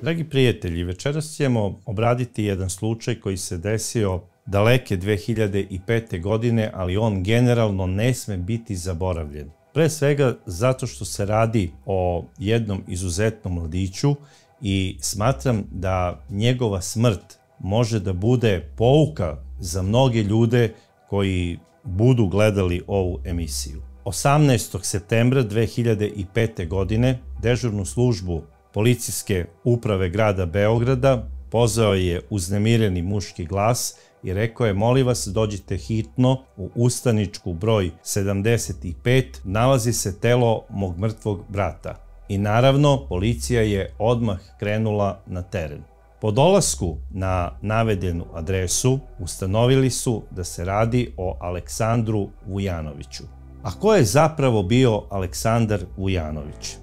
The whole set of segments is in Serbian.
Dragi prijatelji, večeras ćemo obraditi jedan slučaj koji se desio daleke 2005. godine, ali on generalno ne sme biti zaboravljen. Pre svega zato što se radi o jednom izuzetnom mladiću i smatram da njegova smrt može da bude pouka za mnoge ljude koji budu gledali ovu emisiju. 18. septembra 2005. godine dežurnu službu Policijske uprave grada Beograda pozvao je uznemireni muški glas i rekao je: molim vas, dođite hitno u Ustaničku broj 75, nalazi se telo mog mrtvog brata. I naravno, policija je odmah krenula na teren. Po dolasku na navedenu adresu ustanovili su da se radi o Aleksandru Vujanoviću. A ko je zapravo bio Aleksandar Vujanović?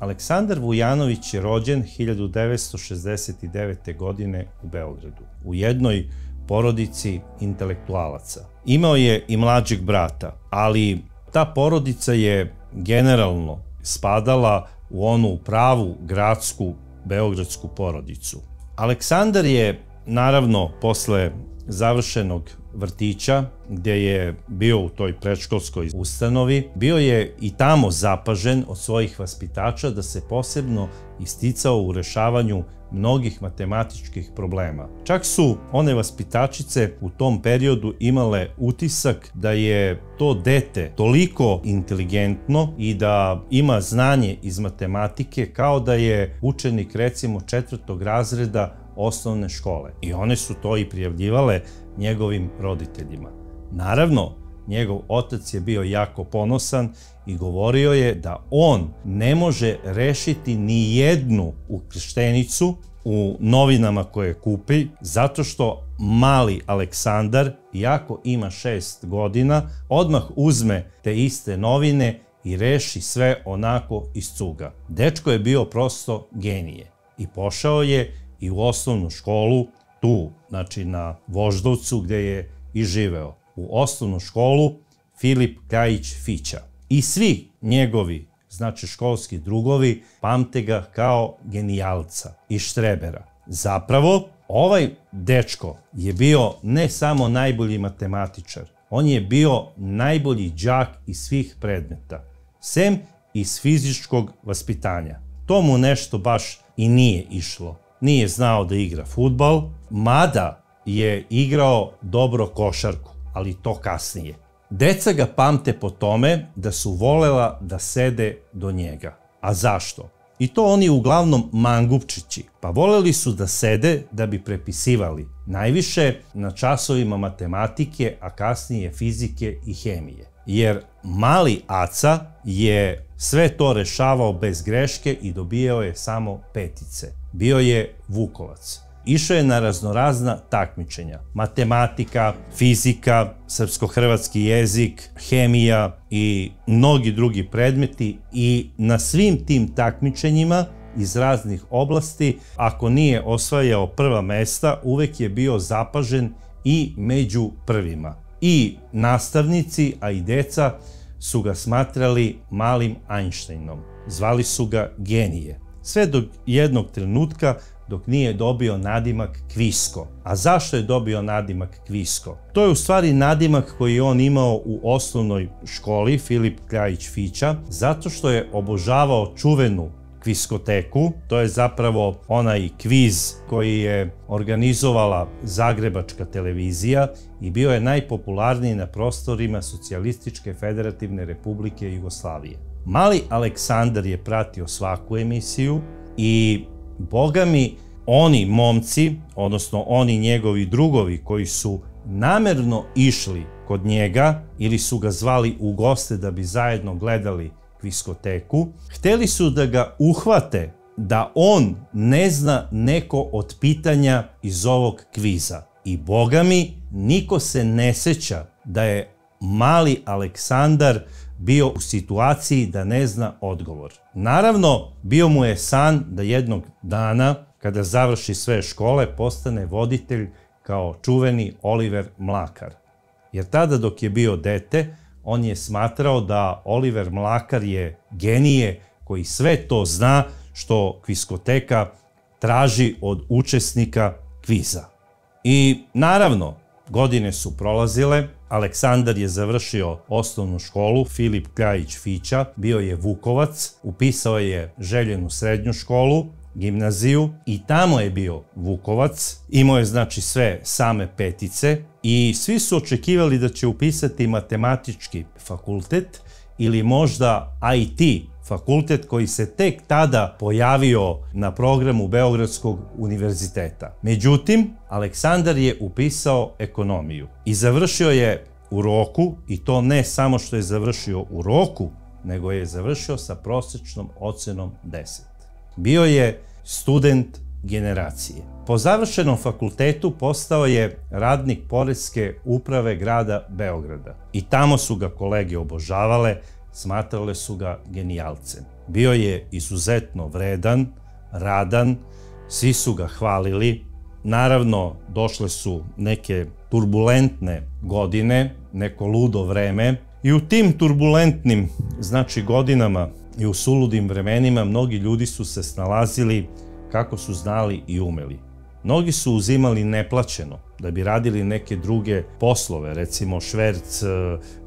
Aleksandar Vujanović je rođen 1969. godine u Beogradu, u jednoj porodici intelektualaca. Imao je i mlađeg brata, ali ta porodica je generalno spadala u onu pravu gradsku beogradsku porodicu. Aleksandar je, naravno, posle završenog vrtića, gde je bio u toj predškolskoj ustanovi, bio je i tamo zapažen od svojih vaspitača da se posebno isticao u rešavanju mnogih matematičkih problema. Čak su one vaspitačice u tom periodu imale utisak da je to dete toliko inteligentno i da ima znanje iz matematike kao da je učenik recimo 4. razreda osnovne škole. I one su to i prijavljivale njegovim roditeljima. Naravno, njegov otac je bio jako ponosan i govorio je da on ne može rešiti ni jednu ukrštenicu u novinama koje kupi, zato što mali Aleksandar, iako ima 6 godina, odmah uzme te iste novine i reši sve onako iz cuga. Dečko je bio prosto genije i pošao je i u osnovnu školu tu, znači na Voždovcu, gde je i živeo. U osnovnu školu Filip Kljajić Fića. I svi njegovi, znači školski drugovi, pamte ga kao genijalca i štrebera. Zapravo, ovaj dečko je bio ne samo najbolji matematičar, on je bio najbolji đak iz svih predmeta, sem iz fizičkog vaspitanja. To mu nešto baš i nije išlo. Nije znao da igra fudbal, mada je igrao dobro košarku, ali to kasnije. Deca ga pamte po tome da su volela da sede do njega. A zašto? I to oni uglavnom mangupčići. Pa voleli su da sede da bi prepisivali. Najviše na časovima matematike, a kasnije fizike i hemije. Jer mali Aca je sve to rešavao bez greške i dobijao je samo petice. Bio je Vukovac. Išao je na raznorazna takmičenja. Matematika, fizika, srpsko-hrvatski jezik, hemija i mnogi drugi predmeti i na svim tim takmičenjima iz raznih oblasti, ako nije osvajao prva mesta, uvek je bio zapažen i među prvima. I nastavnici, a i deca su ga smatrali malim Einsteinom. Zvali su ga genije. Sve do jednog trenutka dok nije dobio nadimak Kvisko. A zašto je dobio nadimak Kvisko? To je u stvari nadimak koji je on imao u osnovnoj školi Filip Kljajić Fića, zato što je obožavao čuvenu kviskoteku. To je zapravo onaj kviz koji je organizovala Zagrebačka televizija i bio je najpopularniji na prostorima Socijalističke federativne republike Jugoslavije. Mali Aleksandar je pratio svaku emisiju i, boga mi, oni momci, odnosno oni njegovi drugovi koji su namerno išli kod njega ili su ga zvali u goste da bi zajedno gledali kviskoteku, hteli su da ga uhvate da on ne zna neko od pitanja iz ovog kviza. I, boga mi, niko se ne seća da je mali Aleksandar bio u situaciji da ne zna odgovor. Naravno, bio mu je san da jednog dana, kada završi sve škole, postane voditelj kao čuveni Oliver Mlakar. Jer tada dok je bio dete, on je smatrao da Oliver Mlakar je genije koji sve to zna što kviskoteka traži od učesnika kviza. I naravno, godine su prolazile, Aleksandar je završio osnovnu školu, Filip Kljajić Fića, bio je Vukovac, upisao je željenu srednju školu, gimnaziju i tamo je bio Vukovac, imao je znači sve same petice i svi su očekivali da će upisati matematički fakultet ili možda IT fakultet koji se tek tada pojavio na programu Beogradskog univerziteta. Međutim, Aleksandar je upisao ekonomiju i završio je u roku, i to ne samo što je završio u roku, nego je završio sa prosječnom ocenom 10. Bio je student generacije. Po završenom fakultetu postao je radnik poreske uprave grada Beograda i tamo su ga kolege obožavale, smatrale su ga genijalcem. Bio je izuzetno vredan, radan, svi su ga hvalili. Naravno, došle su neke turbulentne godine, neko ludo vreme i u tim turbulentnim, znači godinama i u suludim vremenima, mnogi ljudi su se snalazili kako su znali i umeli. Mnogi su uzimali neplaćeno da bi radili neke druge poslove, recimo šverc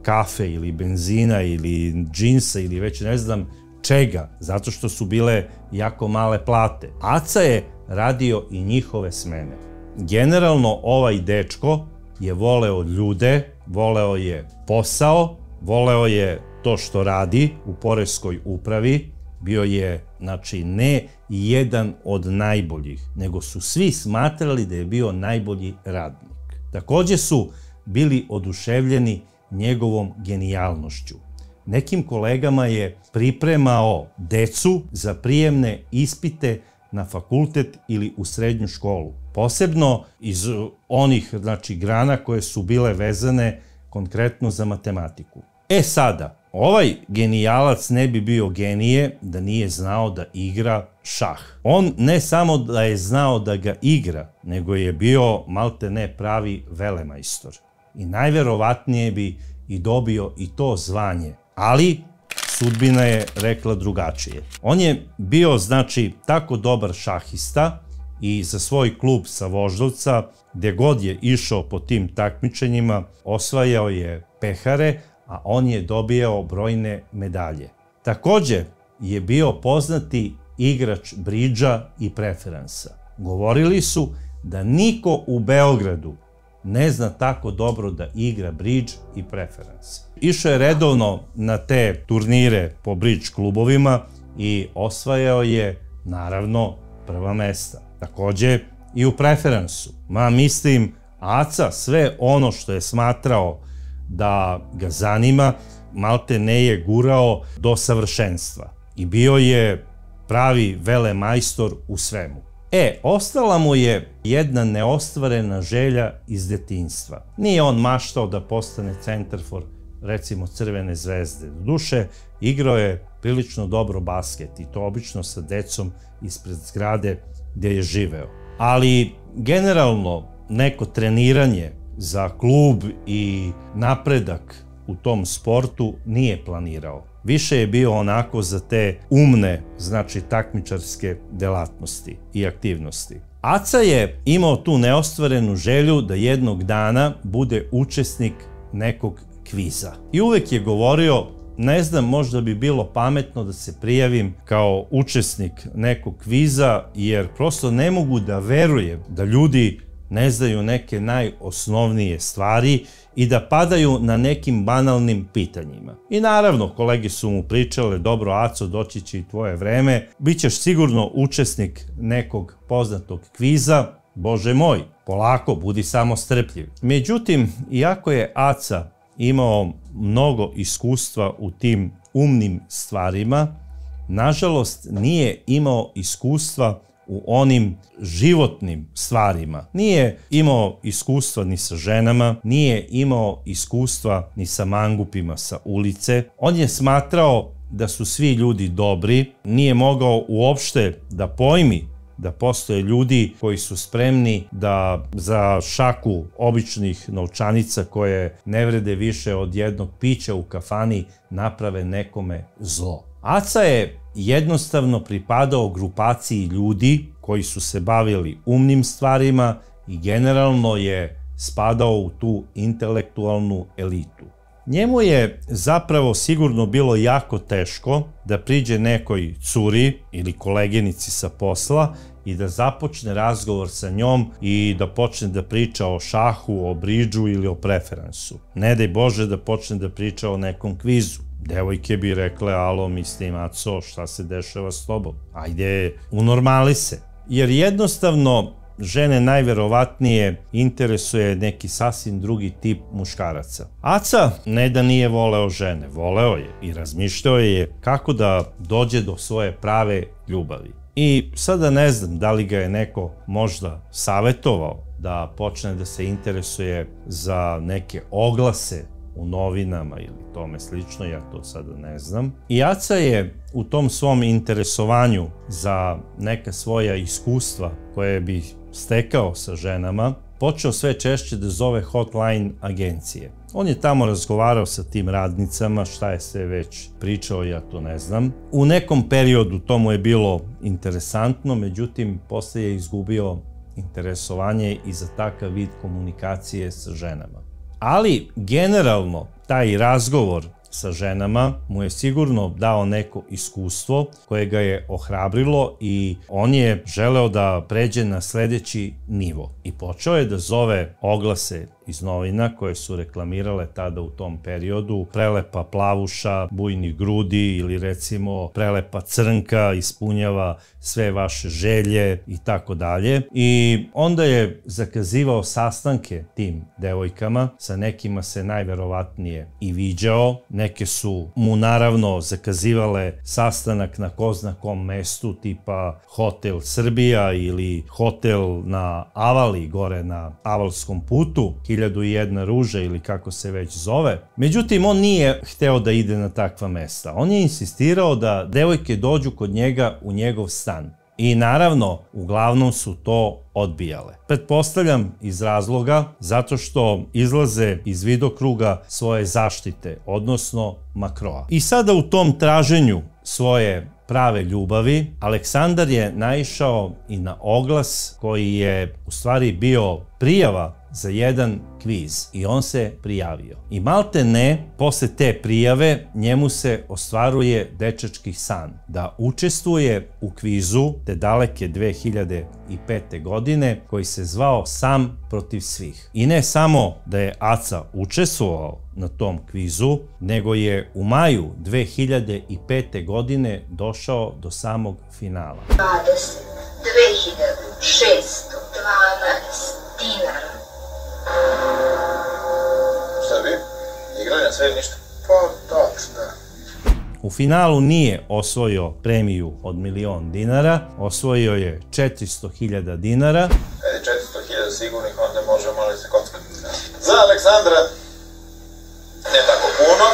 kafe ili benzina ili džinsa ili već ne znam čega, zato što su bile jako male plate. Aca je radio i njihove smene. Generalno ovaj dečko je voleo ljude, voleo je posao, voleo je to što radi u poreskoj upravi, bio je, znači, ne jedan od najboljih, nego su svi smatrali da je bio najbolji radnik. Takođe su bili oduševljeni njegovom genijalnošću. Nekim kolegama je pripremao decu za prijemne ispite na fakultet ili u srednju školu. Posebno iz onih, znači, grana koje su bile vezane konkretno za matematiku. E sada, ovaj genijalac ne bi bio genije da nije znao da igra šah. On ne samo da je znao da ga igra, nego je bio maltene pravi velemajstor. I najverovatnije bi i dobio i to zvanje, ali sudbina je rekla drugačije. On je bio, znači, tako dobar šahista i za svoj klub sa Voždovca, gde god je išao po tim takmičenjima, osvajao je pehare, a on je dobijao brojne medalje. Takođe je bio poznati igrač bridža i preferansa. Govorili su da niko u Beogradu ne zna tako dobro da igra bridž i preferans. Išao je redovno na te turnire po bridž klubovima i osvajao je, naravno, prva mesta. Takođe i u preferansu. Mislim, Aca sve ono što je smatrao da ga zanima, malte ne je gurao do savršenstva. I bio je pravi velemajstor u svemu. Ostala mu je jedna neostvarena želja iz detinjstva. Nije on maštao da postane centarfor, recimo, Crvene zvezde. Doduše, igrao je prilično dobro basket i to obično sa decom ispred zgrade gde je živeo. Ali, generalno, neko treniranje za klub i napredak u tom sportu nije planirao. Više je bio onako za te umne, znači takmičarske delatnosti i aktivnosti. Aca je imao tu neostvarenu želju da jednog dana bude učesnik nekog kviza. I uvek je govorio, ne znam, možda bi bilo pametno da se prijavim kao učesnik nekog kviza, jer prosto ne mogu da verujem da ljudi ne znaju neke najosnovnije stvari i da padaju na nekim banalnim pitanjima. I naravno, kolege su mu pričale, dobro, Aco, doći će i tvoje vreme, bit ćeš sigurno učesnik nekog poznatog kviza, Bože moj, polako, budi samo strpljiv. Međutim, iako je Aca imao mnogo iskustva u tim umnim stvarima, nažalost nije imao iskustva u onim životnim stvarima. Nije imao iskustva ni sa ženama, nije imao iskustva ni sa mangupima sa ulice. On je smatrao da su svi ljudi dobri, nije mogao uopšte da pojmi da postoje ljudi koji su spremni da za šaku običnih novčanica koje ne vrede više od jednog pića u kafani naprave nekome zlo. Aca je jednostavno pripadao grupaciji ljudi koji su se bavili umnim stvarima i generalno je spadao u tu intelektualnu elitu. Njemu je zapravo sigurno bilo jako teško da priđe nekoj curi ili koleginici sa posla i da započne razgovor sa njom i da počne da priča o šahu, o bridžu ili o preferansu. Ne daj Bože da počne da priča o nekom kvizu. Devojke bi rekle, alo, mislim, Aco, šta se dešava s tobom? Ajde, unormali se. Jer jednostavno, žene najverovatnije interesuje neki sasvim drugi tip muškaraca. Aca ne da nije voleo žene, voleo je i razmišljao je kako da dođe do svoje prave ljubavi. I sada ne znam da li ga je neko možda savetovao da počne da se interesuje za neke oglase u novinama ili tome slično, ja to sada ne znam. I Aca je u tom svom interesovanju za neka svoja iskustva koje bi stekao sa ženama, počeo sve češće da zove hotline agencije. On je tamo razgovarao sa tim radnicama, šta je sve već pričao, ja to ne znam. U nekom periodu to mu je bilo interesantno, međutim, posle je izgubio interesovanje i za takav vid komunikacije sa ženama. Ali, generalno, taj razgovor sa ženama mu je sigurno dao neko iskustvo koje ga je ohrabrilo i on je želeo da pređe na sledeći nivo. I počeo je da zove oglase iz novina koje su reklamirale tada u tom periodu prelepa plavuša, bujnih grudi ili recimo prelepa crnka ispunjava sve vaše želje i tako dalje. I onda je zakazivao sastanke tim devojkama, sa nekima se najverovatnije i viđao, neke su mu naravno zakazivale sastanak na ko zna kom mestu, tipa Hotel Srbija ili hotel na Avali, gore na Avalskom putu, 1001 ruža ili kako se već zove. Međutim, on nije hteo da ide na takva mesta. On je insistirao da devojke dođu kod njega u njegov stan. I naravno, uglavnom su to odbijale. Pretpostavljam iz razloga zato što izlaze iz vidokruga svoje zaštite, odnosno makroa. I sada u tom traženju svoje prave ljubavi, Aleksandar je naišao i na oglas koji je u stvari bio prijava za jedan kviz i on se prijavio. I malte ne, posle te prijave njemu se ostvaruje dečački san da učestvuje u kvizu te daleke 2005. godine koji se zvao Sam protiv svih. I ne samo da je Aca učestvovao na tom kvizu, nego je u maju 2005. godine došao do samog finala. 20.612 dinara. Šta vi? Igrali na sve ili ništa? Pa, točno. U finalu nije osvojio premiju od 1.000.000 dinara, osvojio je 400.000 dinara. 400.000 sigurnih, onda možemo ali se kockati. Za Aleksandra ne tako puno,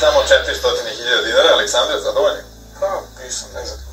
samo 400.000 dinara. Aleksandra, zadovoljni? Pa, nisam nezadovoljno.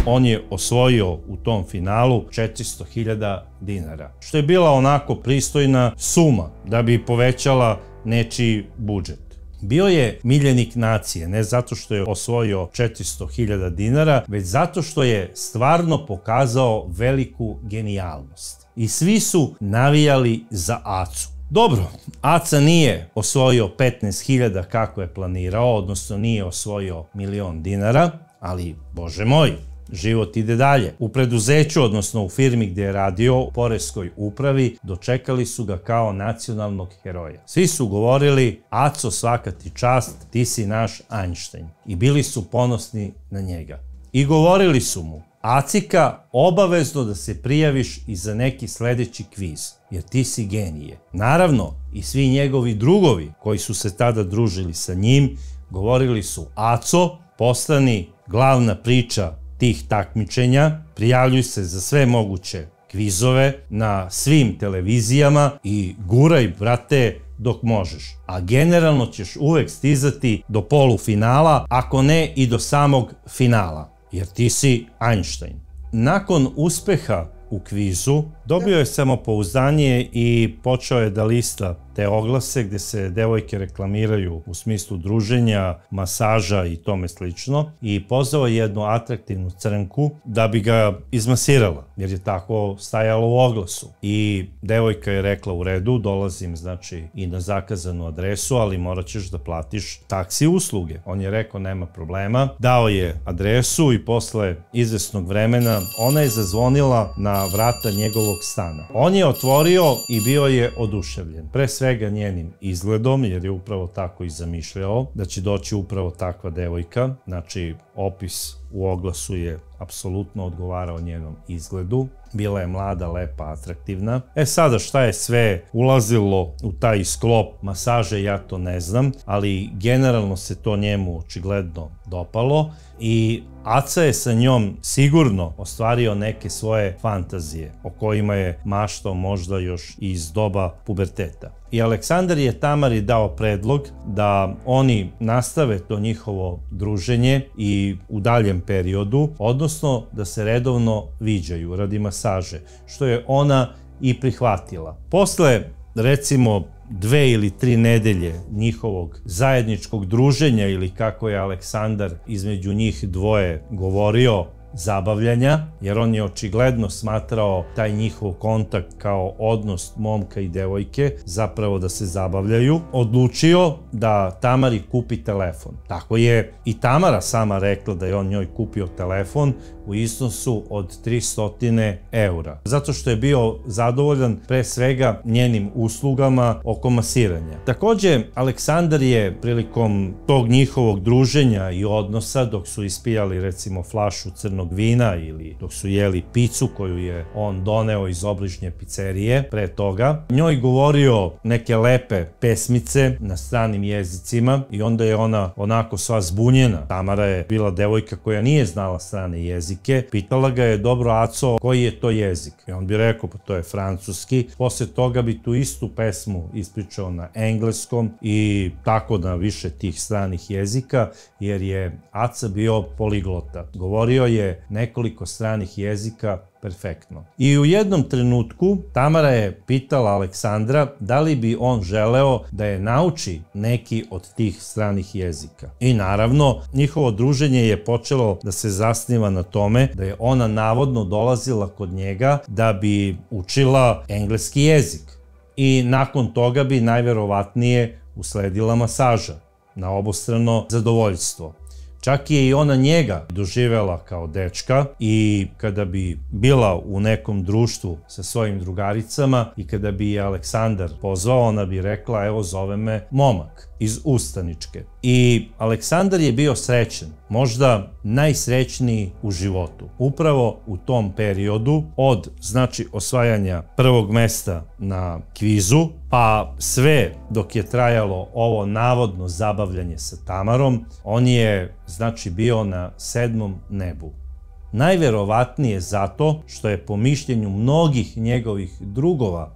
On je osvojio u tom finalu 400.000 dinara, što je bila onako pristojna suma da bi povećala nečiji budžet. Bio je miljenik nacije, ne zato što je osvojio 400.000 dinara, već zato što je stvarno pokazao veliku genijalnost. I svi su navijali za Acu. Dobro, Aca nije osvojio 15.000 kako je planirao, odnosno nije osvojio 1.000.000 dinara, ali, bože moj, život ide dalje. U preduzeću, odnosno u firmi gdje je radio, u poreskoj upravi, dočekali su ga kao nacionalnog heroja. Svi su govorili, Aco, svaka ti čast, ti si naš Einstein. I bili su ponosni na njega. I govorili su mu, Acika, obavezno da se prijaviš i za neki sledeći kviz, jer ti si genije. Naravno, i svi njegovi drugovi koji su se tada družili sa njim, govorili su, Aco, postani glavna priča tih takmičenja, prijavljuj se za sve moguće kvizove na svim televizijama i guraj, brate, dok možeš. A generalno ćeš uvek stizati do polufinala, ako ne i do samog finala, jer ti si Einstein. Nakon uspeha u kvizu dobio je samopouzdanje i počeo je da lista te oglase gde se devojke reklamiraju u smislu druženja, masaža i tome slično i pozvao jednu atraktivnu crnku da bi ga izmasirala, jer je tako stajalo u oglasu. I devojka je rekla u redu, dolazim znači i na zakazanu adresu, ali morat ćeš da platiš taksi usluge. On je rekao nema problema, dao je adresu i posle izvesnog vremena ona je zazvonila na vrata njegovog stana. On je otvorio i bio je oduševljen. Pre svega njenim izgledom, jer je upravo tako i zamišljao da će doći upravo takva devojka. Znači, opis u oglasu je apsolutno odgovarao njenom izgledu. Bila je mlada, lepa, atraktivna. Sada šta je sve ulazilo u taj sklop masaže, ja to ne znam, ali generalno se to njemu očigledno dopalo i Aca je sa njom sigurno ostvario neke svoje fantazije o kojima je maštao možda još iz doba puberteta. I Aleksandar je Tamari dao predlog da oni nastave to njihovo druženje i u daljem periodu, odnosno da se redovno viđaju radi masaže, što je ona i prihvatila. Posle, recimo, 2 ili 3 nedelje njihovog zajedničkog druženja ili kako je Aleksandar između njih dvoje govorio, zabavljanja, jer on je očigledno smatrao taj njihov kontakt kao odnos momka i devojke, zapravo da se zabavljaju, odlučio da Tamari kupi telefon. Tako je i Tamara sama rekla da je on njoj kupio telefon u iznosu od 300 eura. Zato što je bio zadovoljan pre svega njenim uslugama oko masiranja. Takođe, Aleksandar je prilikom tog njihovog druženja i odnosa, dok su ispijali recimo flašu crnog vina ili dok su jeli picu koju je on doneo iz obližnje pizzerije pre toga, njoj govorio neke lepe pesmice na stranim jezicima i onda je ona onako sva zbunjena. Tamara je bila devojka koja nije znala strane jezike. Pitala ga je, dobro Aco, koji je to jezik? I on bi rekao, pa to je francuski. Posle toga bi tu istu pesmu ispričao na engleskom i tako na više tih stranih jezika, jer je Aca bio poliglota. Govorio je nekoliko stranih jezika perfektno. I u jednom trenutku Tamara je pitala Aleksandra da li bi on želeo da je nauči neki od tih stranih jezika. I naravno, njihovo druženje je počelo da se zasniva na tome da je ona navodno dolazila kod njega da bi učila engleski jezik. I nakon toga bi najverovatnije usledila masaža na obostrano zadovoljstvo. Čak je i ona njega doživela kao dečka i kada bi bila u nekom društvu sa svojim drugaricama i kada bi je Aleksandar pozvao, ona bi rekla, evo zove me momak iz Ustaničke. I Aleksandar je bio srećen, možda najsrećniji u životu. Upravo u tom periodu od, znači, osvajanja prvog mesta na kvizu, pa sve dok je trajalo ovo navodno zabavljanje sa Tamarom, on je, znači, bio na 7. nebu. Najverovatnije zato što je po mišljenju mnogih njegovih drugova,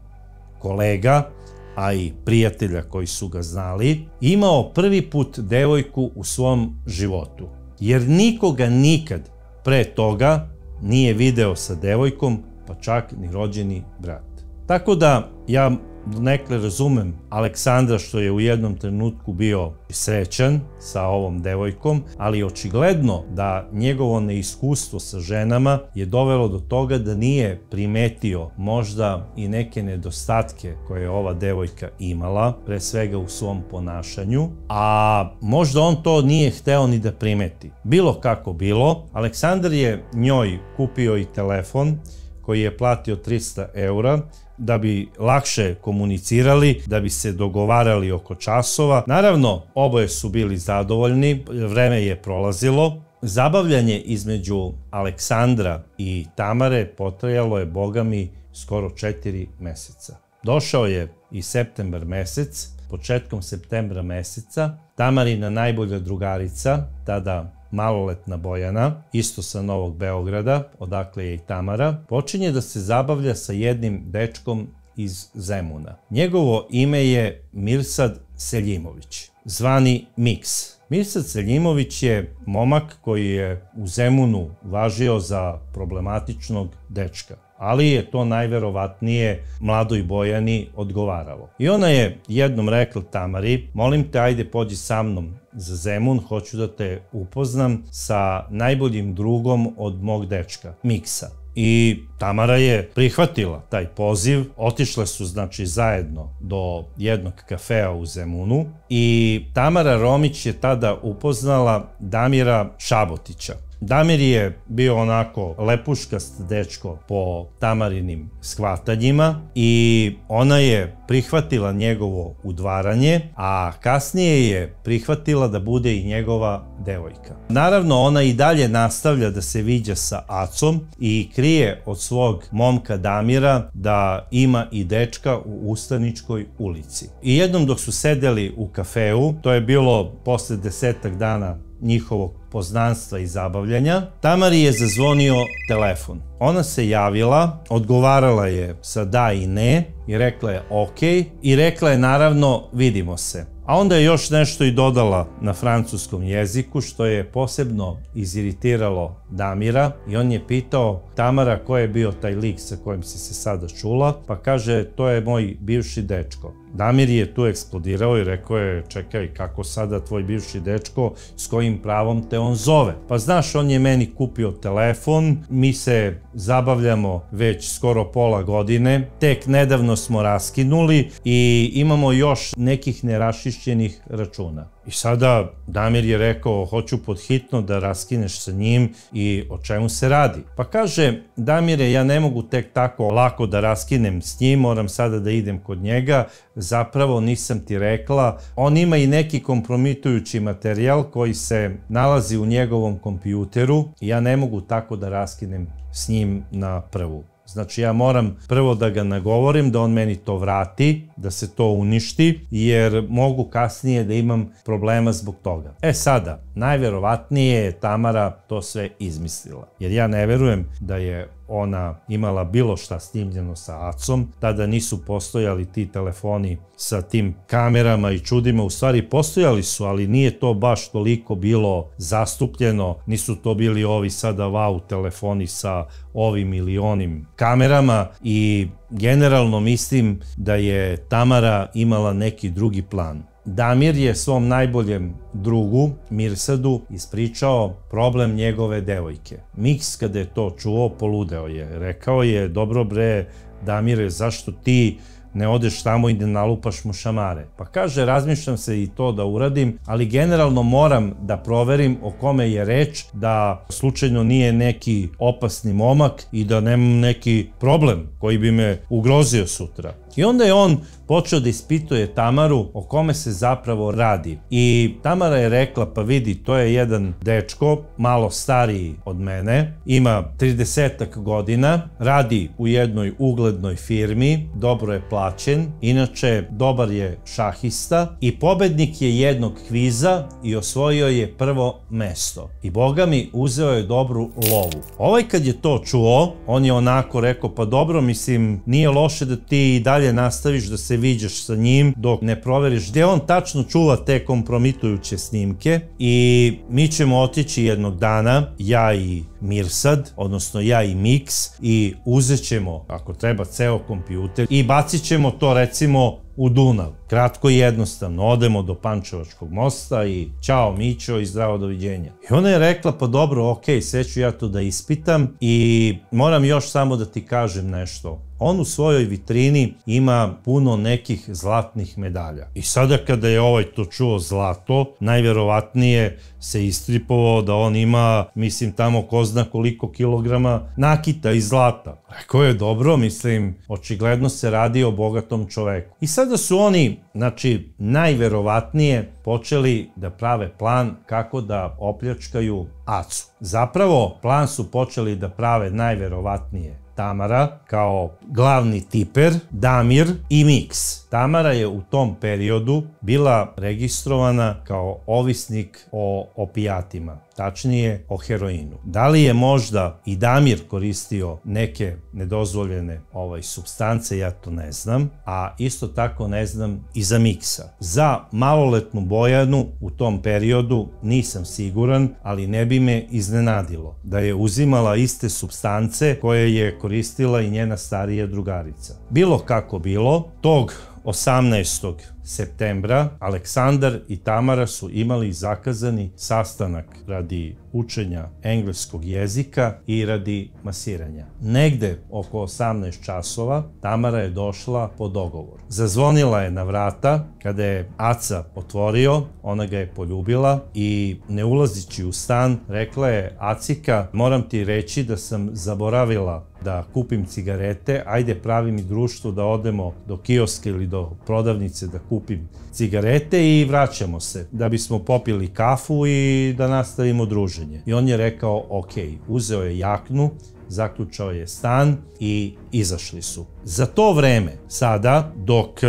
kolega, a i prijatelja koji su ga znali, imao prvi put devojku u svom životu. Jer nikoga nikad pre toga nije video sa devojkom, pa čak ni rođeni brat. Tako da ja donekle razumem Aleksandra što je u jednom trenutku bio srećan sa ovom devojkom, ali očigledno da njegovo neiskustvo sa ženama je dovelo do toga da nije primetio možda i neke nedostatke koje je ova devojka imala, pre svega u svom ponašanju, a možda on to nije hteo ni da primeti. Bilo kako bilo, Aleksandar je njoj kupio i telefon koji je platio 300 eura, da bi lakše komunicirali, da bi se dogovarali oko časova. Naravno, oboje su bili zadovoljni, vreme je prolazilo. Zabavljanje između Aleksandra i Tamare potrajalo je, boga mi, skoro 4 meseca. Došao je i septembar mesec, početkom septembra meseca, Tamarina najbolja drugarica, tada maloletna Bojana, isto sa Novog Beograda, odakle je i Tamara, počinje da se zabavlja sa jednim dečkom iz Zemuna. Njegovo ime je Mirsad Seljimović, zvani Miks. Mirsad Seljimović je momak koji je u Zemunu važio za problematičnog dečka. ali je to najverovatnije mladoj Bojani odgovaralo. I ona je jednom rekla Tamari, molim te, ajde pođi sa mnom za Zemun, hoću da te upoznam sa najboljim drugom od mog dečka, Miksa. I Tamara je prihvatila taj poziv, otišle su znači zajedno do jednog kafea u Zemunu i Tamara Romić je tada upoznala Damira Šabotića. Damir je bio onako lepuškast dečko po Tamarinim shvatanjima i ona je prihvatila njegovo udvaranje, a kasnije je prihvatila da bude i njegova devojka. Naravno, ona i dalje nastavlja da se viđa sa Acom i krije od svog momka Damira da ima i dečka u Ustaničkoj ulici. I jednom dok su sedeli u kafeu, to je bilo posle 10 dana njihovog poznanstva i zabavljanja, Tamari je zazvonio telefon. Ona se javila, odgovarala je sa da i ne i rekla je ok i rekla je naravno vidimo se. A onda je još nešto i dodala na francuskom jeziku što je posebno iziritiralo Damira i on je pitao Tamara ko je bio taj lik sa kojim si se sada čula, pa kaže to je moj bivši dečko. Damir je tu eksplodirao i rekao je čekaj kako sada tvoj bivši dečko, s kojim pravom te on zove? Pa znaš on je meni kupio telefon, mi se zabavljamo već skoro pola godine, tek nedavno smo raskinuli i imamo još nekih neraščišćenih računa. I sada Damir je rekao hoću podhitno da raskineš sa njim i o čemu se radi. Pa kaže Damire ja ne mogu tek tako lako da raskinem s njim, moram sada da idem kod njega, zapravo nisam ti rekla, on ima i neki kompromitujući materijal koji se nalazi u njegovom kompjuteru i ja ne mogu tako da raskinem s njim na prvu. Znači ja moram prvo da ga nagovorim da on meni to vrati, da se to uništi, jer mogu kasnije da imam problema zbog toga. E sada, najverovatnije je Tamara to sve izmislila, jer ja ne verujem da je ona imala bilo šta snimljeno sa Acom, tada nisu postojali ti telefoni sa tim kamerama i čudima, u stvari postojali su, ali nije to baš toliko bilo zastupljeno, nisu to bili ovi sada wow telefoni sa ovim ili onim kamerama i generalno mislim da je Tamara imala neki drugi plan. Damir je svom najboljem drugu, Mirsadu, ispričao problem njegove devojke. Miks kada je to čuo, poludeo je. Rekao je, dobro bre, Damire, zašto ti ne odeš tamo i ne nalupaš mu šamare? Pa kaže, razmišljam se i to da uradim, ali generalno moram da proverim o kome je reč, da slučajno nije neki opasni momak i da nemam neki problem koji bi me ugrozio sutra. I onda je on počeo da ispituje Tamaru o kome se zapravo radi. I Tamara je rekla, pa vidi, to je jedan dečko, malo stariji od mene, ima 30 godina, radi u jednoj uglednoj firmi, dobro je plaćen, inače dobar je šahista i pobednik je jednog kviza i osvojio je prvo mesto. I boga mi, uzeo je dobru lovu. Ovaj kad je to čuo, on je onako rekao, pa dobro, mislim, nije loše da ti i dalje nastaviš da se viđaš sa njim dok ne proveriš gde on tačno čuva te kompromitujuće snimke i mi ćemo otići jednog dana, ja i Mirsad, odnosno ja i Miks i uzet ćemo, ako treba, ceo kompjuter i bacit ćemo to recimo u Dunav. Kratko i jednostavno, odemo do Pančevačkog mosta i ćao Mićo i zdravo, doviđenja. I ona je rekla, pa dobro, ok, sve ću ja to da ispitam i moram još samo da ti kažem nešto. On u svojoj vitrini ima puno nekih zlatnih medalja. I sada kada je ovaj to čuo zlato, najverovatnije se istripovao da on ima, mislim, tamo ko zna koliko kilograma nakita i zlata. Rekao je, dobro, mislim, očigledno se radi o bogatom čoveku. I sada su oni, znači, najverovatnije počeli da prave plan kako da opljačkaju Acu. Zapravo, plan su počeli da prave najverovatnije Tamara kao glavni tiper, Damir i Miks. Tamara je u tom periodu bila registrovana kao ovisnik o opijatima, tačnije o heroinu. Da li je možda i Damir koristio neke nedozvoljene supstance, ja to ne znam, a isto tako ne znam i za Miksa. Za maloletnu Bojanu u tom periodu nisam siguran, ali ne bi me iznenadilo da je uzimala iste supstance koje je koristila i njena starija drugarica. Bilo kako bilo, tog 18. septembra Aleksandar i Tamara su imali zakazani sastanak radi učenja engleskog jezika i radi masiranja. Negde oko 18 časova Tamara je došla po dogovor. Zazvonila je na vrata, kada je Aca otvorio, ona ga je poljubila i ne ulazići u stan rekla je: Acika, moram ti reći da sam zaboravila da kupim cigarete, ajde pravi mi društvo da odemo do kioska ili do prodavnice da kupim cigarete i vraćamo se da bismo popili kafu i da nastavimo druženje. I on je rekao ok, uzeo je jaknu, zaključao je stan i izašli su. Za to vreme, sada, dok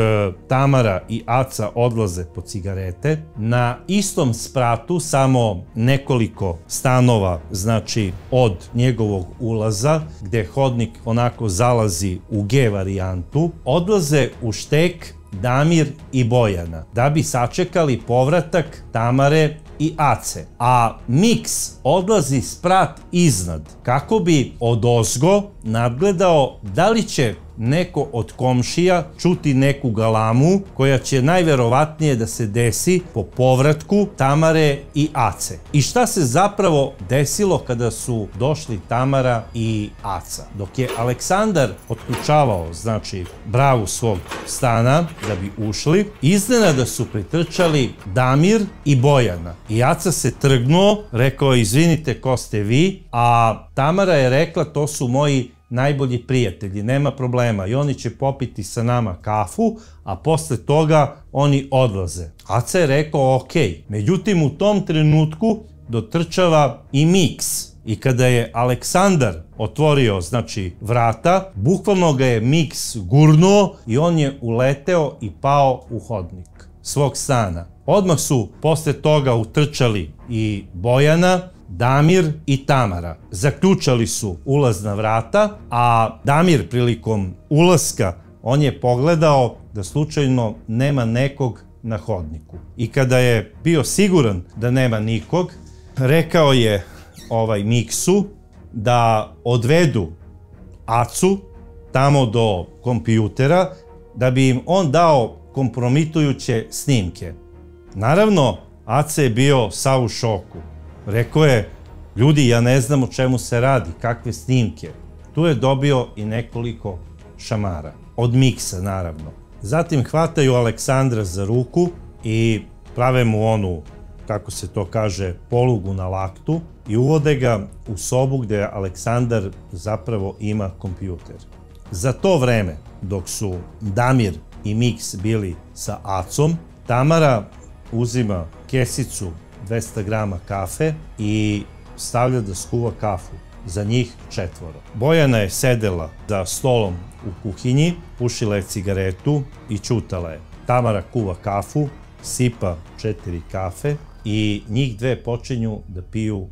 Tamara i Aca odlaze po cigarete, na istom spratu, samo nekoliko stanova, znači od njegovog ulaza, gde hodnik onako zalazi u G varijantu, odlaze u štek Damir i Bojana, da bi sačekali povratak Tamare i Ace. A Miks odlazi sprat iznad, kako bi odozgo nadgledao da li će neko od komšija čuti neku galamu koja će najverovatnije da se desi po povratku Tamare i Ace. I šta se zapravo desilo kada su došli Tamara i Aca? Dok je Aleksandar otključavao, znači, bravu svog stana da bi ušli, iznenada su pritrčali Damir i Bojana. I Aca se trgnuo, rekao: izvinite, ko ste vi? A Tamara je rekla: to su moji najbolji prijatelji, nema problema, i oni će popiti sa nama kafu, a posle toga oni odlaze. Aca je rekao ok. Međutim, u tom trenutku dotrčava i Miks. I kada je Aleksandar otvorio, znači, vrata, bukvalno ga je Miks gurnuo i on je uleteo i pao u hodnik svog stana. Odmah su posle toga utrčali i Bojana, Damir i Tamara. Zaključali su ulazna vrata, a Damir prilikom ulaska on je pogledao da slučajno nema nekog na hodniku. I kada je bio siguran da nema nikog, rekao je Miksu da odvedu Acu tamo do kompjutera da bi im on dao kompromitujuće snimke. Naravno, Aca je bio sav u šoku. Rekao je: ljudi, ja ne znam o čemu se radi, kakve snimke. Tu je dobio i nekoliko šamara. Od Miksa, naravno. Zatim hvataju Aleksandra za ruku i prave mu onu, kako se to kaže, polugu na laktu i uvode ga u sobu gde Aleksandar zapravo ima kompjuter. Za to vreme, dok su Damir i Miks bili sa Acom, Tamara uzima kesicu 200 grama kafe i stavlja da skuva kafu za njih 4. Bojana je sedela za stolom u kuhinji, pušila je cigaretu i ćutala je. Tamara kuva kafu, sipa 4 kafe i njih dve počinju da piju,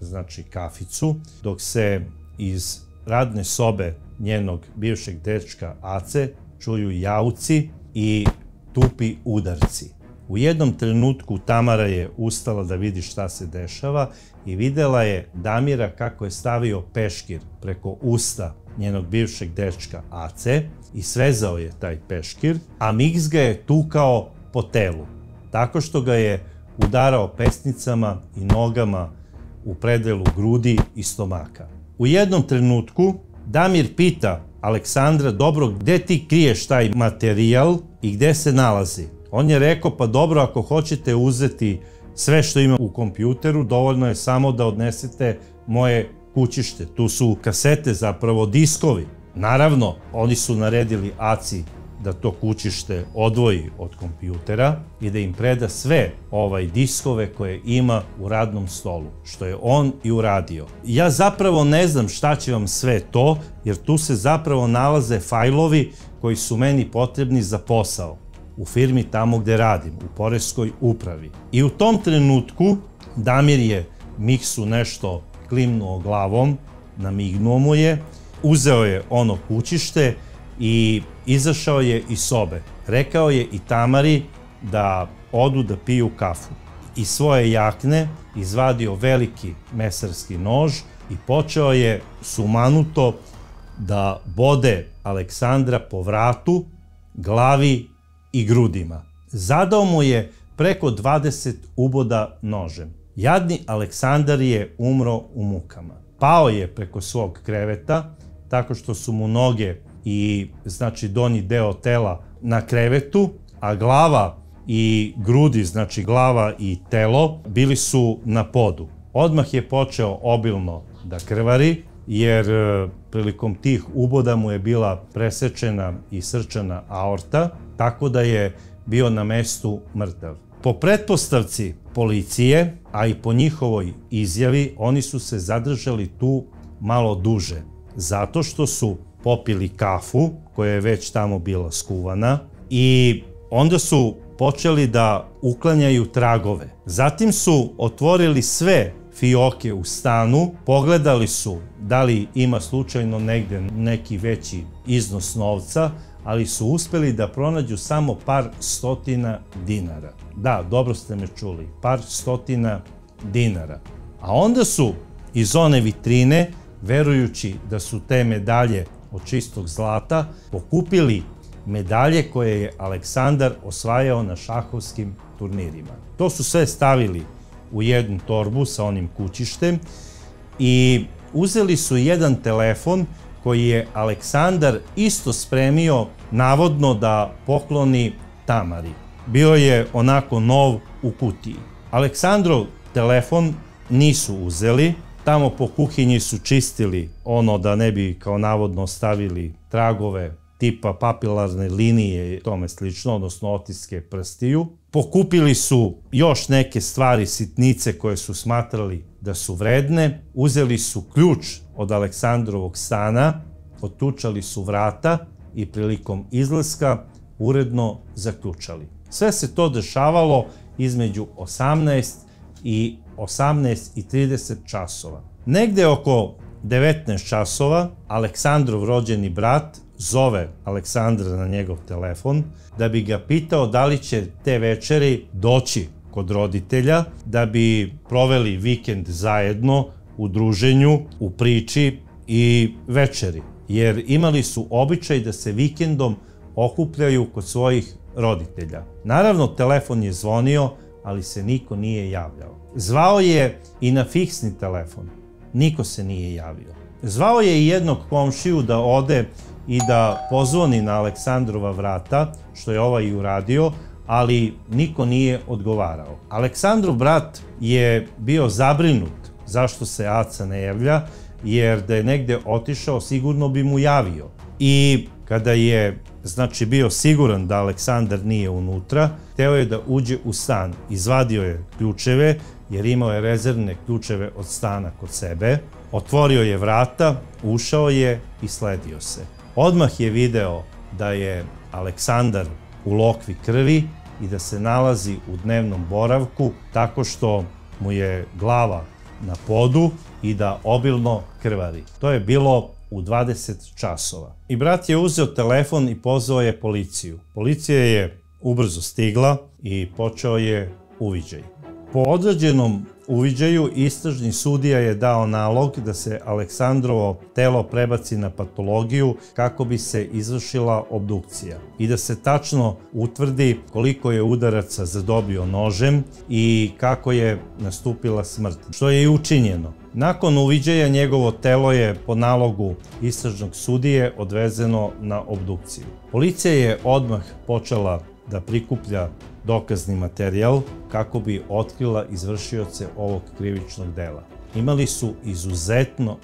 znači, kaficu, dok se iz radne sobe njenog bivšeg dečka Ace čuju jauci i tupi udarci. U jednom trenutku Tamara je ustala da vidi šta se dešava i videla je Damira kako je stavio peškir preko usta njenog bivšeg dečka Ace i svezao je taj peškir, a Miks ga je tukao po telu, tako što ga je udarao pesnicama i nogama u predelu grudi i stomaka. U jednom trenutku Damir pita Aleksandra: dobro, gde ti kriješ taj materijal i gde se nalazi? On je rekao: pa dobro, ako hoćete uzeti sve što ima u kompjuteru, dovoljno je samo da odnesete moje kućište. Tu su kasete, zapravo diskovi. Naravno, oni su naredili Aci da to kućište odvoji od kompjutera i da im preda sve diskove koje ima u radnom stolu, što je on i uradio. Ja zapravo ne znam šta će vam sve to, jer tu se zapravo nalaze fajlovi koji su meni potrebni za posao u firmi tamo gde radim, u poreskoj upravi. I u tom trenutku Damir je Miksu nešto klimnuo glavom, namignuo mu je, uzeo je ono kućište i izašao je iz sobe. Rekao je i Tamari da odu da piju kafu. Iz svoje jakne izvadio veliki mesarski nož i počeo je sumanuto da bode Aleksandra po vratu, glavi i grudima. Zadao mu je preko 20 uboda nožem. Jadni Aleksandar je umro u mukama. Pao je preko svog kreveta, tako što su mu noge i donji deo tela na krevetu, a glava i grudi, glava i telo, bili su na podu. Odmah je počeo obilno da krvari, jer prilikom tih uboda mu je bila presečena i srčana aorta, tako da je bio na mestu mrtav. Po pretpostavci policije, a i po njihovoj izjavi, oni su se zadržali tu malo duže, zato što su popili kafu, koja je već tamo bila skuvana, i onda su počeli da uklanjaju tragove. Zatim su otvorili sve fioke u stanu, pogledali su da li ima slučajno negde neki veći iznos novca, ali su uspeli da pronađu samo par stotina dinara. Da, dobro ste me čuli, par stotina dinara. A onda su iz one vitrine, verujući da su te medalje od čistog zlata, pokupili medalje koje je Aleksandar osvajao na šahovskim turnirima. To su sve stavili u jednu torbu sa onim kućištem i uzeli su jedan telefon koji je Aleksandar isto spremio navodno da pokloni Tamari. Bio je onako nov u kutiji. Aleksandrov telefon nisu uzeli, tamo po kuhinji su čistili ono da ne bi kao navodno stavili tragove tipa papilarne linije i tome slično, odnosno otiske prstiju. Pokupili su još neke stvari, sitnice koje su smatrali da su vredne, uzeli su ključ od Aleksandrovog stana, ottučali su vrata i prilikom izlaska uredno zaključali. Sve se to dešavalo između 18 i 18:30 časova. Negde oko 19 časova Aleksandrov rođeni brat zove Aleksandra na njegov telefon da bi ga pitao da li će te večeri doći kod roditelja, da bi proveli vikend zajedno u druženju, u priči i večeri. Jer imali su običaj da se vikendom okupljaju kod svojih roditelja. Naravno, telefon je zvonio, ali se niko nije javljao. Zvao je i na fiksni telefon. Niko se nije javio. Zvao je i jednog komšiju da ode i da pozvoni na Aleksandrova vrata, što je ovaj i uradio, ali niko nije odgovarao. Aleksandrov brat je bio zabrinut zašto se Aca ne javlja, jer da je negde otišao sigurno bi mu javio. I kada je bio siguran da Aleksandar nije unutra, hteo je da uđe u stan, izvadio je ključeve, jer imao je rezervne ključeve od stana kod sebe, otvorio je vrata, ušao je i sledio se. Odmah je video da je Aleksandar u lokvi krvi i da se nalazi u dnevnom boravku tako što mu je glava na podu i da obilno krvari. To je bilo u 20 časova. I brat je uzeo telefon i pozvao je policiju. Policija je ubrzo stigla i počeo je uviđaj. Po određenom uviđaju istražni sudija je dao nalog da se Aleksandrovo telo prebaci na patologiju kako bi se izvršila obdukcija i da se tačno utvrdi koliko je udaraca zadobio nožem i kako je nastupila smrt, što je i učinjeno. Nakon uviđaja njegovo telo je po nalogu istražnog sudije odvezeno na obdukciju. Policija je odmah počela da prikuplja dokazni materijal kako bi otkrila izvršioce ovog krivičnog dela. imali su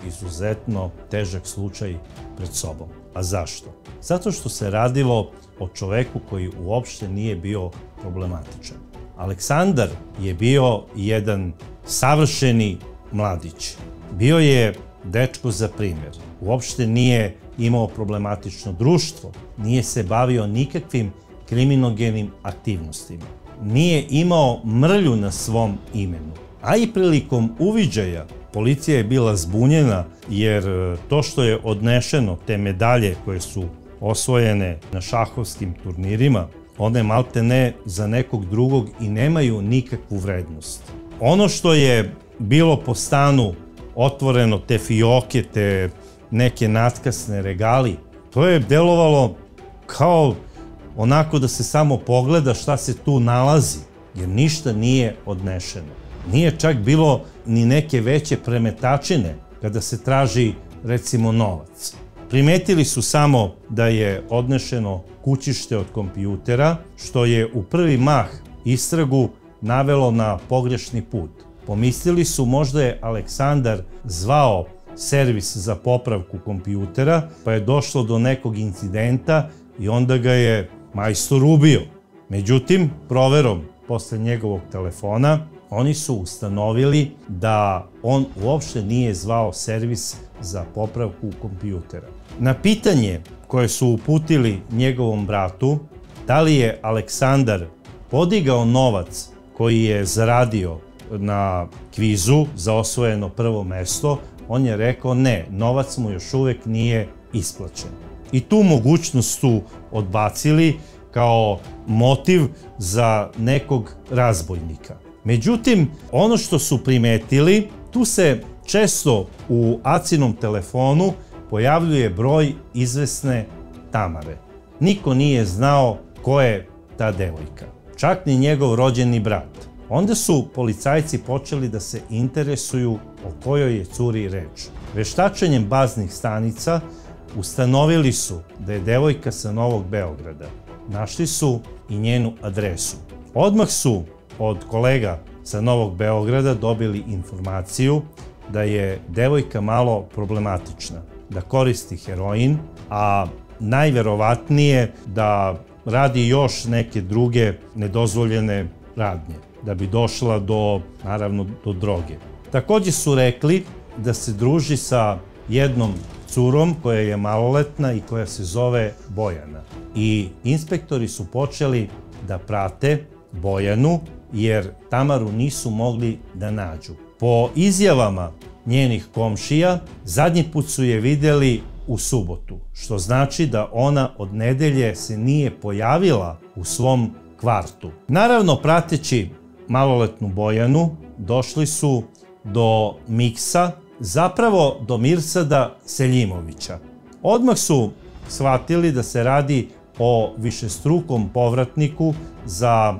izuzetno težak slučaj pred sobom. A zašto? Zato što se radilo o čoveku koji uopšte nije bio problematičan. Aleksandar je bio jedan savršeni mladić. Bio je dečko za primjer. Uopšte nije imao problematično društvo. Nije se bavio nikakvim kriminogenim aktivnostima. Nije imao mrlju na svom imenu. A i prilikom uviđaja policija je bila zbunjena jer to što je odnešeno, te medalje koje su osvojene na šahovskim turnirima, one malte ne za nekog drugog i nemaju nikakvu vrednost. Ono što je bilo po stanu otvoreno, te fioke, te neke natkasne regali, to je delovalo kao onako da se samo pogleda šta se tu nalazi, jer ništa nije odnešeno. Nije čak bilo ni neke veće premetačine kada se traži, recimo, novac. Primetili su samo da je odnešeno kućište od kompjutera, što je u prvi mah istragu navelo na pogrešni put. Pomislili su možda je Aleksandar zvao servis za popravku kompjutera, pa je došlo do nekog incidenta i onda ga je majstor ubio. Međutim, proverom posle njegovog telefona, oni su ustanovili da on uopšte nije zvao servis za popravku kompjutera. Na pitanje koje su uputili njegovom bratu, da li je Aleksandar podigao novac koji je zaradio na kvizu za osvojeno prvo mesto, on je rekao ne, novac mu još uvek nije isplaćen. I tu mogućnost su odbacili kao motiv za nekog razbojnika. Međutim, ono što su primetili, tu se često u Acinom telefonu pojavljuje broj izvesne Tamare. Niko nije znao ko je ta devojka, čak ni njegov rođeni brat. Onda su policajci počeli da se interesuju o kojoj je curi reč. Veštačenjem baznih stanica ustanovili su da je devojka sa Novog Beograda. Našli su i njenu adresu. Odmah su od kolega sa Novog Beograda dobili informaciju da je devojka malo problematična, da koristi heroin, a najverovatnije da radi još neke druge nedozvoljene radnje, da bi došla naravno, do droge. Takođe su rekli da se druži sa jednom curom koja je maloletna i koja se zove Bojana. I inspektori su počeli da prate Bojanu jer Tamaru nisu mogli da nađu. Po izjavama njenih komšija, zadnji put su je videli u subotu, što znači da ona od nedelje se nije pojavila u svom kvartu. Naravno, prateći maloletnu Bojanu, došli su do Miksa, zapravo do Mirsada Seljimovića. Odmah su shvatili da se radi o višestrukom povratniku za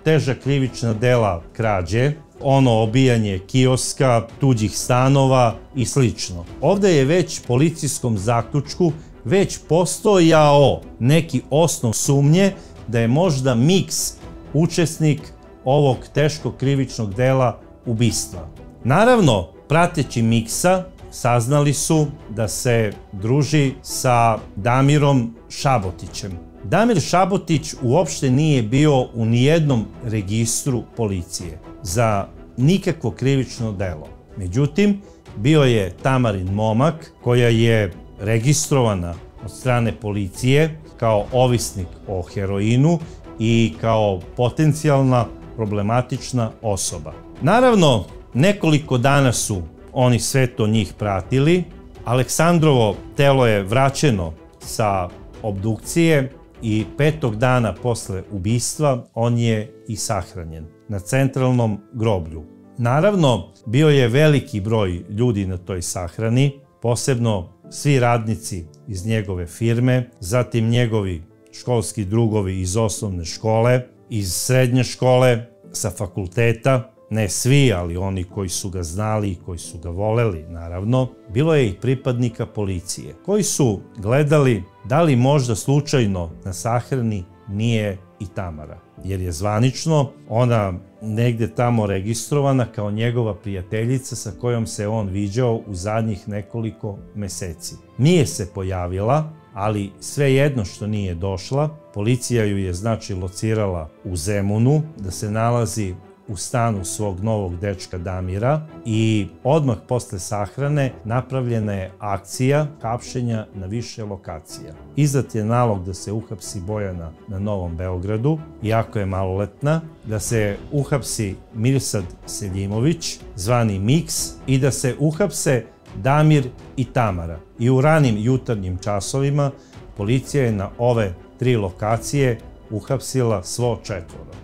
teža krivična dela krađe, obijanje kioska, tuđih stanova i slično. Ovde je već policijskom zaključku već postojao neki osnov sumnje da je možda Miks učesnik ovog teškog krivičnog dela ubistva. Naravno, prateći Miksa, saznali su da se druži sa Damirom Šabotićem. Damir Šabotić uopšte nije bio u nijednom registru policije za nikakvo krivično delo. Međutim, bio je Tamarin momak koja je registrovana od strane policije kao ovisnik o heroinu i kao potencijalna problematična osoba. Naravno, nekoliko dana su oni sve to njih pratili. Aleksandrovo telo je vraćeno sa obdukcije i 5. dana posle ubistva on je i sahranjen na centralnom groblju. Naravno, bio je veliki broj ljudi na toj sahrani, posebno svi radnici iz njegove firme, zatim njegovi školski drugovi iz osnovne škole, iz srednje škole, sa fakulteta, ne svi, ali oni koji su ga znali i koji su ga voleli, naravno. Bilo je i pripadnika policije, koji su gledali da li možda slučajno na sahrani nije i Tamara. jer je zvanično ona negde tamo registrovana kao njegova prijateljica sa kojom se on viđao u zadnjih nekoliko meseci. Nije se pojavila, ali svejedno što nije došla, policija ju je znači locirala u Zemunu, da se nalazi u stanu svog novog dečka Damira i odmah posle sahrane napravljena je akcija hapšenja na više lokacija. Izdat je nalog da se uhapsi Bojana na Novom Beogradu, iako je maloletna, da se uhapsi Mirsad Seljimović, zvani Miks, i da se uhapse Damir i Tamara. I u ranim jutarnjim časovima policija je na ove 3 lokacije uhapsila svo 4.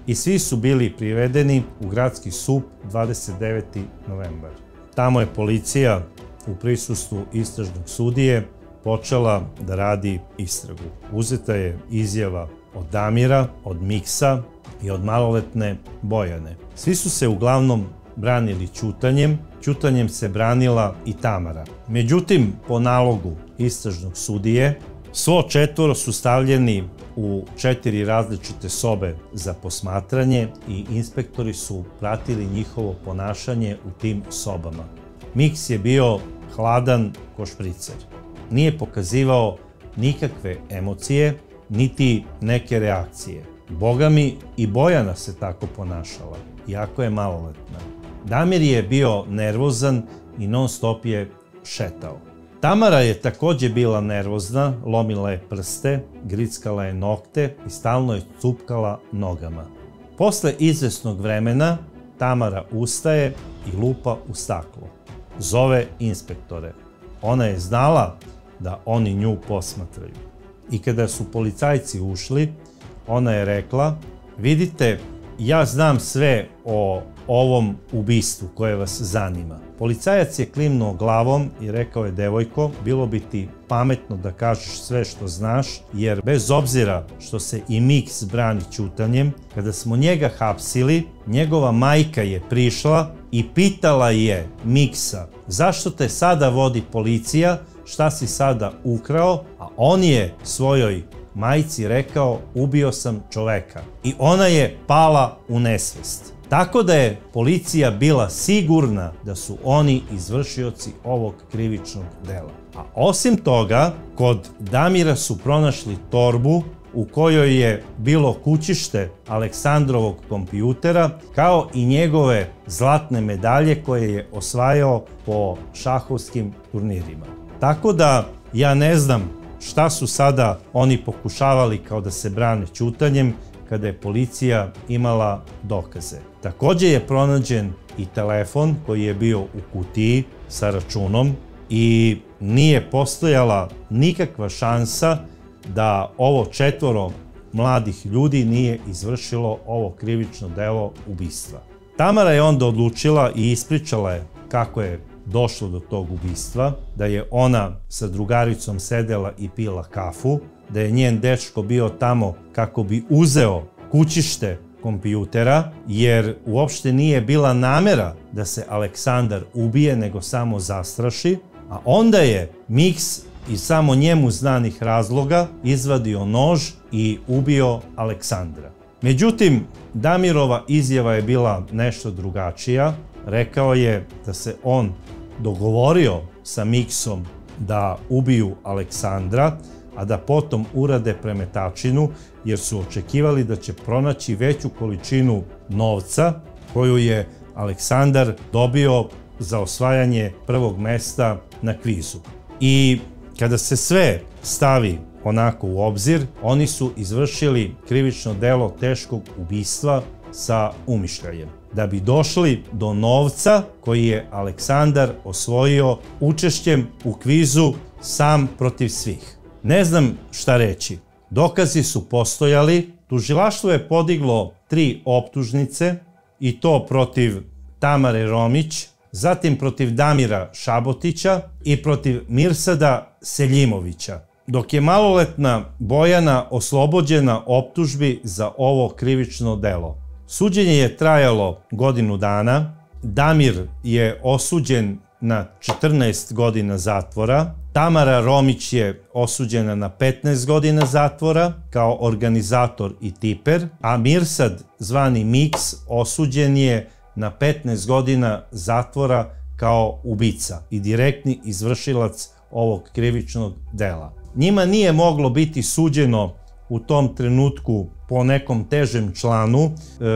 I svi su bili privedeni u gradski sud 29. novembar. Tamo je policija u prisustvu istražnog sudije počela da radi istragu. Uzeta je izjava od Damira, od Miksa i od maloletne Bojane. Svi su se uglavnom branili ćutanjem. Ćutanjem se branila i Tamara. Međutim, po nalogu istražnog sudije, svo 4 su stavljeni u 4 različite sobe za posmatranje i inspektori su pratili njihovo ponašanje u tim sobama. Miks je bio hladan ko špricer. Nije pokazivao nikakve emocije, niti neke reakcije. Boga mi, i Bojana se tako ponašala, iako je maloletna. Damir je bio nervozan i non stop je šetao. Tamara je takođe bila nervozna, lomila je prste, grickala je nokte i stalno je cupkala nogama. Posle izvesnog vremena Tamara ustaje i lupa u staklo. Zove inspektore. Ona je znala da oni nju posmatraju. I kada su policajci ušli, ona je rekla: vidite, ja znam sve o ovom ubistvu koje vas zanima. Policajac je klimnuo glavom i rekao je: devojko, bilo bi ti pametno da kažeš sve što znaš, jer bez obzira što se i Miks brani ćutanjem, kada smo njega hapsili, njegova majka je prišla i pitala je Miksa: zašto te sada vodi policija, šta si sada ukrao? A on je svojoj majci rekao: ubio sam čoveka. I ona je pala u nesvest. Tako da je policija bila sigurna da su oni izvršioci ovog krivičnog dela. A osim toga, kod Damira su pronašli torbu u kojoj je bilo kućište Aleksandrovog kompjutera, kao i njegove zlatne medalje koje je osvajao po šahovskim turnirima. Tako da ja ne znam šta su sada oni pokušavali kao da se brane ćutanjem kada je policija imala dokaze. Takođe je pronađen i telefon koji je bio u kutiji sa računom i nije postojala nikakva šansa da ovo 4 mladih ljudi nije izvršilo ovo krivično delo ubistva. Tamara je onda odlučila i ispričala je kako je došlo do tog ubistva, da je ona sa drugaricom sedela i pila kafu, da je njen dečko bio tamo kako bi uzeo kućište kompjutera, jer uopšte nije bila namera da se Aleksandar ubije, nego samo zastraši, a onda je Miks iz samo njemu znanih razloga izvadio nož i ubio Aleksandra. Međutim, Damirova izjava je bila nešto drugačija. Rekao je da se on dogovorio sa Miksom da ubiju Aleksandra, a da potom urade premetačinu, jer su očekivali da će pronaći veću količinu novca koju je Aleksandar dobio za osvajanje prvog mesta na kvizu. I kada se sve stavi onako u obzir, oni su izvršili krivično delo teškog ubistva sa umišljajem, da bi došli do novca koji je Aleksandar osvojio učešćem u kvizu sam protiv svih. Ne znam šta reći. Dokazi su postojali, tužilaštvo je podiglo 3 optužnice, i to protiv Tamare Romić, zatim protiv Damira Šabotića i protiv Mirsada Seljimovića, dok je maloletna Bojana oslobođena optužbi za ovo krivično delo. Suđenje je trajalo godinu dana, Damir je osuđen na 14 godina zatvora, Tamara Romić je osuđena na 15 godina zatvora kao organizator i tiper, a Mirsad, zvani Miks, osuđen je na 15 godina zatvora kao ubica i direktni izvršilac ovog krivičnog dela. Njima nije moglo biti suđeno u tom trenutku po nekom težem članu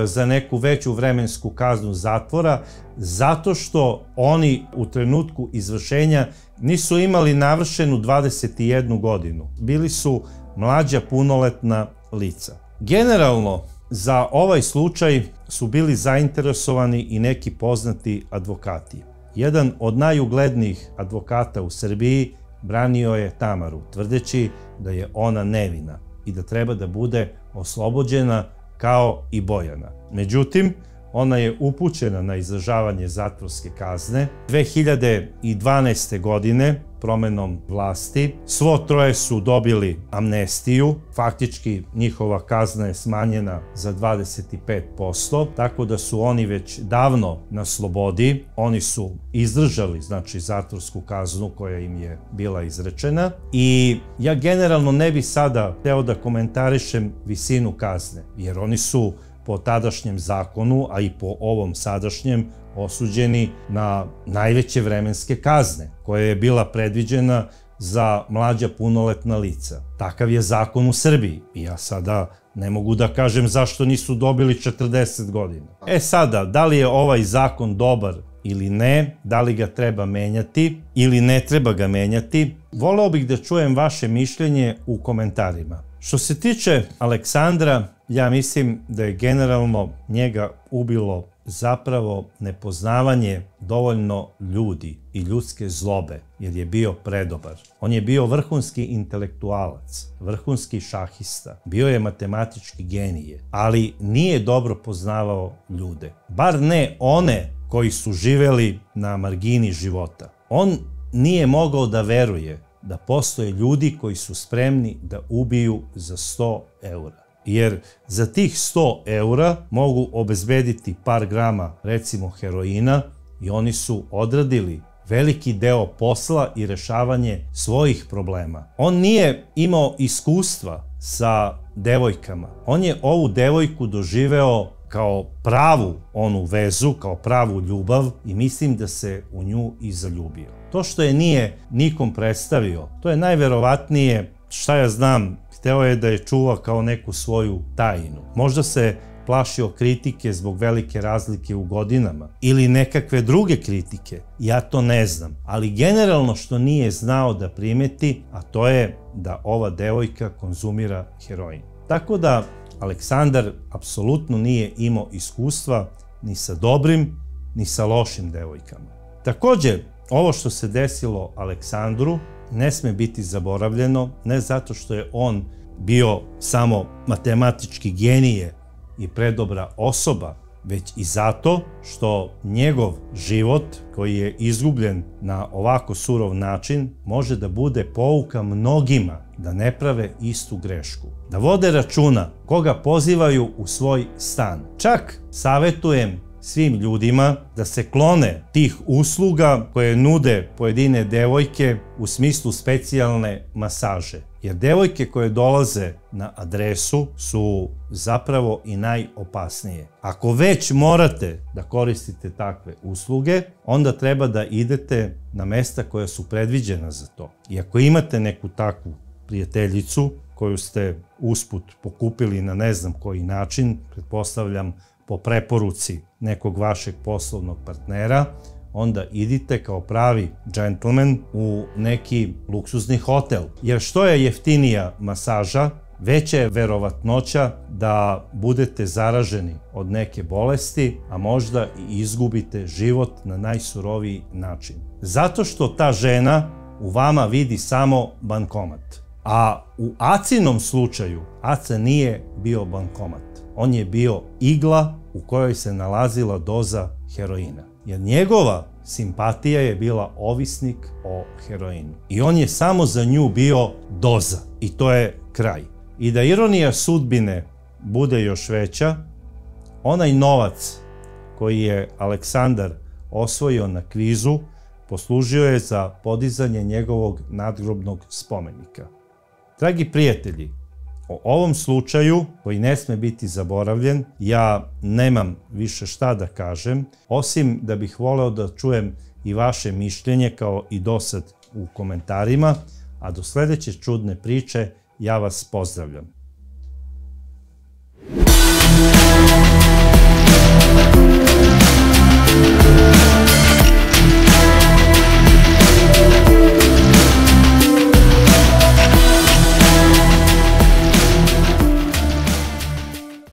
za neku veću vremensku kaznu zatvora, zato što oni u trenutku izvršenja nisu imali navršenu 21 godinu. Bili su mlađa punoletna lica. Generalno, za ovaj slučaj su bili zainteresovani i neki poznati advokati. Jedan od najuglednijih advokata u Srbiji branio je Tamaru, tvrdeći da je ona nevina i da treba da bude oslobođena kao i Bojana. Međutim, ona je upućena na izdržavanje zatvorske kazne. 2012. godine, promenom vlasti, svo troje su dobili amnestiju. Faktički njihova kazna je smanjena za 25%, tako da su oni već davno na slobodi. Oni su izdržali, znači, zatvorsku kaznu koja im je bila izrečena. I ja generalno ne bi sada hteo da komentarišem visinu kazne, jer oni su po tadašnjem zakonu, a i po ovom sadašnjem, osuđeni na najveće vremenske kazne, koja je bila predviđena za mlađa punoletna lica. Takav je zakon u Srbiji i ja sada ne mogu da kažem zašto nisu dobili 40 godina. Sada, da li je ovaj zakon dobar ili ne, da li ga treba menjati ili ne treba ga menjati, voleo bih da čujem vaše mišljenje u komentarima. Što se tiče Aleksandra, ja mislim da je generalno njega ubilo zapravo nepoznavanje dovoljno ljudi i ljudske zlobe, jer je bio predobar. On je bio vrhunski intelektualac, vrhunski šahista, bio je matematički genije, ali nije dobro poznavao ljude. Bar ne one koji su živeli na margini života. On nije mogao da veruje da postoje ljudi koji su spremni da ubiju za 100 eura. Jer za tih 100 eura mogu obezbediti par grama, recimo, heroina, i oni su odradili veliki deo posla i rešavanje svojih problema. On nije imao iskustva sa devojkama. On je ovu devojku doživeo kao pravu onu vezu, kao pravu ljubav, i mislim da se u nju i zaljubio. To što je nije nikom predstavio, to je najverovatnije, šta ja znam, hteo je da je čuva kao neku svoju tajnu. Možda se plašio kritike zbog velike razlike u godinama ili nekakve druge kritike, ja to ne znam. Ali generalno što nije znao da primeti, a to je da ova devojka konzumira heroin. Tako da Aleksandar apsolutno nije imao iskustva ni sa dobrim, ni sa lošim devojkama. Takođe, ovo što se desilo Aleksandru ne sme biti zaboravljeno, ne zato što je on bio samo matematički genije i predobra osoba, već i zato što njegov život, koji je izgubljen na ovako surov način, može da bude pouka mnogima da ne prave istu grešku. Da vode računa koga pozivaju u svoj stan. Čak savetujem svim ljudima da se klone tih usluga koje nude pojedine devojke u smislu specijalne masaže. Jer devojke koje dolaze na adresu su zapravo i najopasnije. Ako već morate da koristite takve usluge, onda treba da idete na mesta koja su predviđena za to. I ako imate neku takvu prijateljicu koju ste usput pokupili na ne znam koji način, pretpostavljam po preporuci nekog vašeg poslovnog partnera, onda idite kao pravi džentlmen u neki luksuzni hotel. Jer što je jeftinija masaža, veća je verovatnoća da budete zaraženi od neke bolesti, a možda i izgubite život na najsuroviji način. Zato što ta žena u vama vidi samo bankomat. A u Acinom slučaju, Aca nije bio bankomat. On je bio igla u kojoj se nalazila doza heroina. Jer njegova simpatija je bila ovisnik o heroinu. I on je samo za nju bio doza. I to je kraj. I da ironija sudbine bude još veća, onaj novac koji je Aleksandar osvojio na kvizu poslužio je za podizanje njegovog nadgrobnog spomenika. Dragi prijatelji, o ovom slučaju, koji ne sme biti zaboravljen, ja nemam više šta da kažem, osim da bih voleo da čujem i vaše mišljenje kao i dosad u komentarima, a do sledeće čudne priče ja vas pozdravljam.